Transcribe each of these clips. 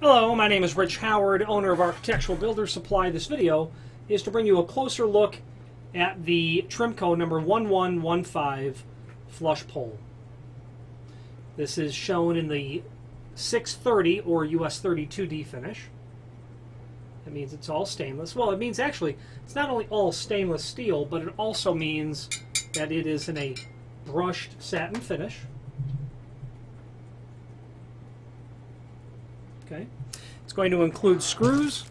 Hello, my name is Rich Howard, owner of Architectural Builder Supply. This video is to bring you a closer look at the Trimco number 1115 flush pole. This is shown in the 630 or US 32D finish. That means it's all stainless. Well, it means actually it's not only all stainless steel, but it also means that it is in a brushed satin finish. Okay. It's going to include screws,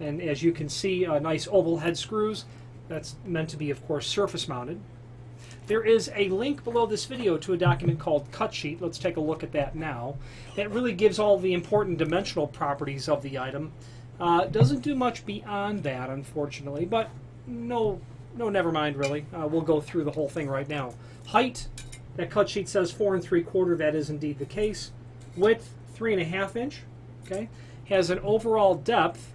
and as you can see, nice oval head screws. That's meant to be, of course, surface mounted. There is a link below this video to a document called Cut Sheet. Let's take a look at that now. That really gives all the important dimensional properties of the item. Doesn't do much beyond that, unfortunately, but no, never mind, really. We'll go through the whole thing right now. Height, that cut sheet says 4 3/4. That is indeed the case. Width, 3.5 inch. Okay, has an overall depth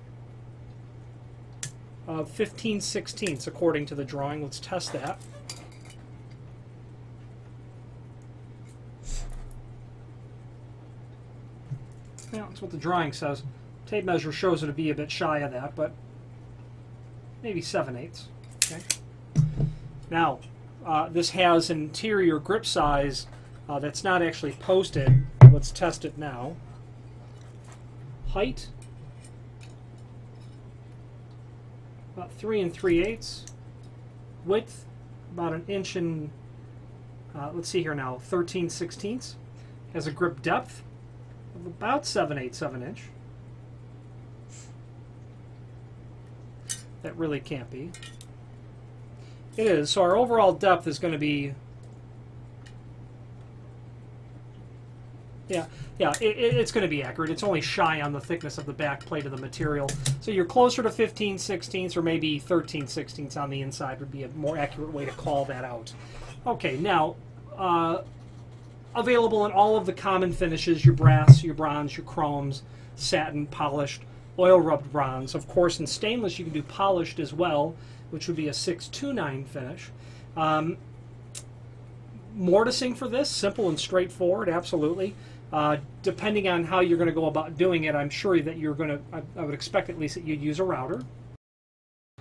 of 15/16 according to the drawing. Let's test that. Yeah, that's what the drawing says. Tape measure shows it to be a bit shy of that, but maybe 7/8. Okay. Now, this has an interior grip size that's not actually posted. Let's test it now. Height, about 3 3/8. Width, about 1 inch and, let's see here now, 13/16. Has a grip depth of about 7/8 of an inch. That really can't be. It is, so our overall depth is going to be, it's going to be accurate. It's only shy on the thickness of the back plate of the material. So you're closer to 15/16 or maybe 13/16 on the inside would be a more accurate way to call that out. Okay, now, available in all of the common finishes, your brass, your bronze, your chromes, satin, polished, oil rubbed bronze. Of course, in stainless you can do polished as well, which would be a 629 finish. Mortising for this, simple and straightforward, absolutely. Depending on how you're going to go about doing it, I'm sure that you're going to, I would expect at least that you'd use a router.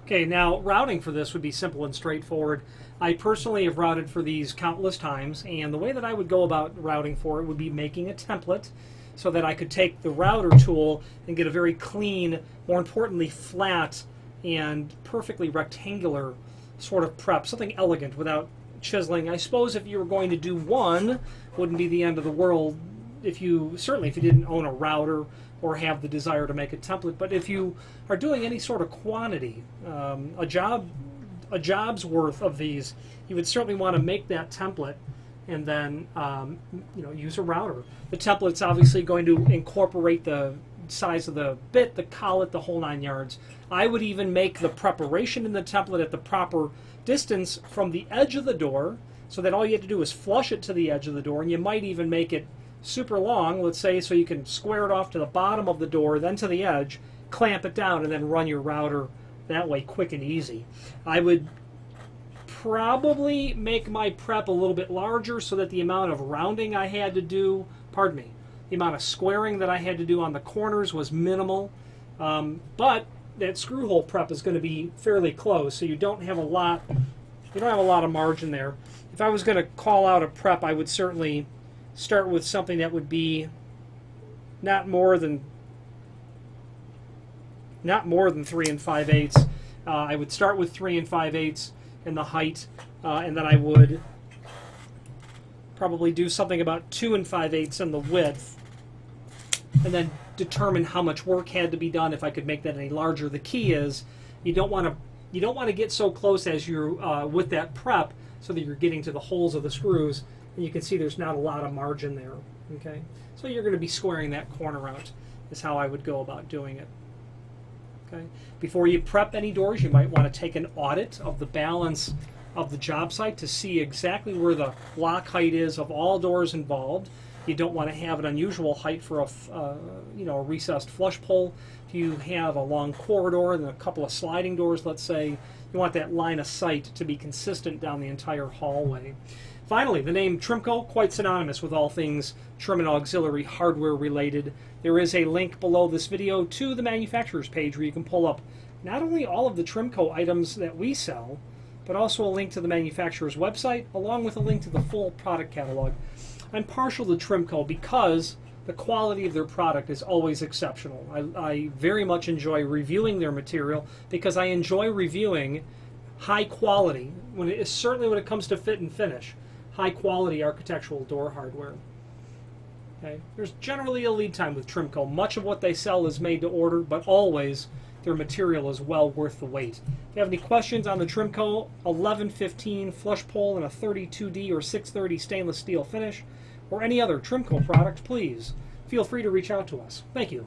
Okay, now routing for this would be simple and straightforward. I personally have routed for these countless times, and the way that I would go about routing for it would be making a template so that I could take the router tool and get a very clean, more importantly flat and perfectly rectangular sort of prep, something elegant without chiseling. I suppose if you were going to do one, wouldn't be the end of the world certainly if you didn't own a router or have the desire to make a template. But if you are doing any sort of quantity, a job's worth of these, you would certainly want to make that template and then use a router. The template's obviously going to incorporate the size of the bit, the collet, the whole 9 yards. I would even make the preparation in the template at the proper distance from the edge of the door, so that all you have to do is flush it to the edge of the door, and you might even make it super long, let's say, so you can square it off to the bottom of the door, then to the edge, clamp it down, and then run your router that way, quick and easy. I would probably make my prep a little bit larger so that the amount of rounding I had to do, the amount of squaring that I had to do on the corners was minimal, but that screw hole prep is going to be fairly close, so you don't have a lot of margin there. If I was going to call out a prep, I would certainly start with something that would be not more than 3 5/8. I would start with 3 5/8 in the height, and then I would probably do something about 2 5/8 in the width, and then determine how much work had to be done if I could make that any larger. The key is you don't want to get so close as you're with that prep so that you're getting to the holes of the screws, and you can see there's not a lot of margin there. Okay, so you're going to be squaring that corner out is how I would go about doing it. Okay, before you prep any doors, you might want to take an audit of the balance of the job site to see exactly where the lock height is of all doors involved. You don't want to have an unusual height for a recessed flush pole. If you have a long corridor and a couple of sliding doors, let's say, you want that line of sight to be consistent down the entire hallway. Finally, the name Trimco, quite synonymous with all things trim and auxiliary hardware related. There is a link below this video to the manufacturer's page where you can pull up not only all of the Trimco items that we sell, but also a link to the manufacturer's website, along with a link to the full product catalog. I'm partial to Trimco because the quality of their product is always exceptional. I very much enjoy reviewing their material because I enjoy reviewing high quality, certainly when it comes to fit and finish, high quality architectural door hardware. Okay. There's generally a lead time with Trimco. Much of what they sell is made to order, but always their material is well worth the wait. If you have any questions on the Trimco 1115 flush pole in a 32D or 630 stainless steel finish, or any other Trimco product, please feel free to reach out to us. Thank you.